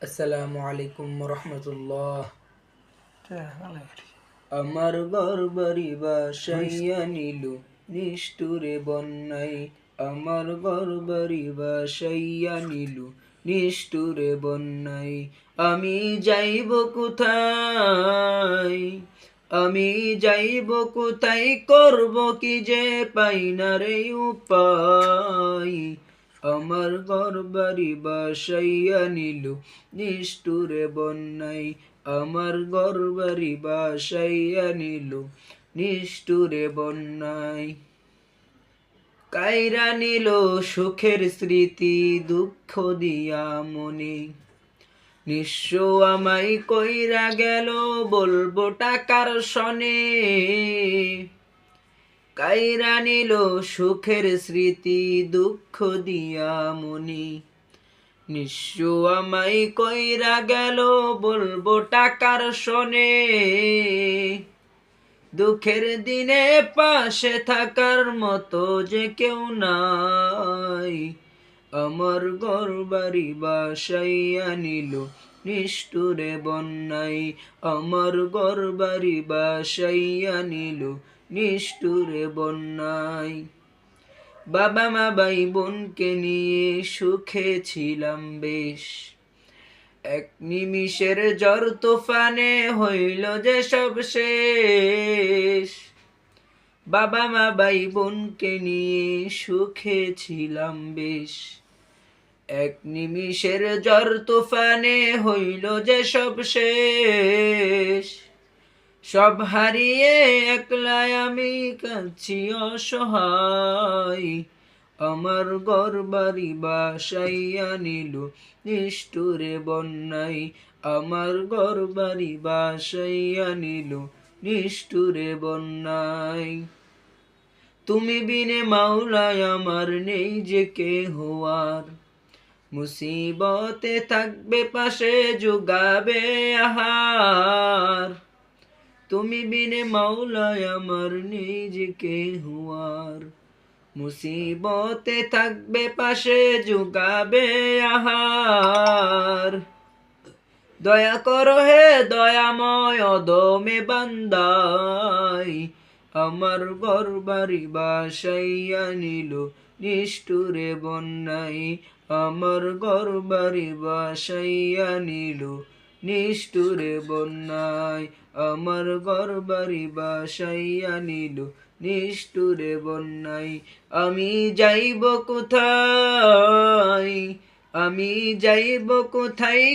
আসসালামু আলাইকুম রহমতুল্লাহ। আমার ঘর বাড়ি বাসাইয়া নিল নিষ্ঠুরে বন্যাই, আমার ঘর বাড়ি বাসাইয়া নিল নিষ্ঠুরে বন্যাই। আমি যাইব কোথায়, আমি যাইব কোথায়, করব কি যে পাই না রে উপায়। আমার ঘর বাড়ি বাসাইয়া নিল নিষ্ঠুরে বন্যাই, আমার ঘর বাড়ি বাসাইয়া নিল নিষ্ঠুরে বন্যাই। কাইরা নিল সুখের স্মৃতি দুঃখ দিয়া মনে, নিঃস্ব আমায় কইরা গেল বলবো টাকার সনে। কাইরা নিল সুখের স্মৃতি দুঃখ দিয়া মনে, নিঃস্ব আমায় কইরা গেল বলবো টাকার সনে। দুঃখের দিনে পাশে থাকার মতো যে কেউ নাই, আমার ঘর বাড়ি বাসাইয়া নিল নিষ্ঠুরে বন্যাই, আমার ঘর বাড়ি বাসাইয়া নিল নিষ্ঠুরে বন্যাই। বাবা মা ভাই বোনকে নিয়ে সুখে ছিলাম বেশ, এক নিমিষের ঝড় তুফানে হইল যে সব শেষ। বাবা মা ভাই বোনকে নিয়ে সুখে ছিলাম বেশ, এক নিমিষের ঝড় তুফানে হইল যে সব শেষ। সব হারিয়ে একলা আমি কাঁদছি অসহায়, আমার ঘর বাড়ি বাসাইয়া নিল নিষ্ঠুরে বন্যাই, আমার ঘর বাড়ি বাসাইয়া নিল নিষ্ঠুরে বন্যাই। তুমি বিনে মাওলায় আমার নেই যে কেহ আর, মুসিবতে থাকবে পাশে জুগাবে আহার। তুমি বিনে মাওলায় আমার নেই যে কেহ আর, মুসিবতে থাকবে পাশে জুগাবে আহার। দয়া করো হে দয়াময় অদমে বান্দাই, আমার ঘর বাড়ি বাসাইয়া নিল নিষ্ঠুরে বন্যাই, আমার ঘর বাড়ি বাসাইয়া নিল নিষ্ঠুরে বন্যাই, আমার ঘর বাড়ি বাসাইয়া নিল নিষ্ঠুরে বন্যাই। আমি যাইব কোথায়, আমি যাইব কোথায়,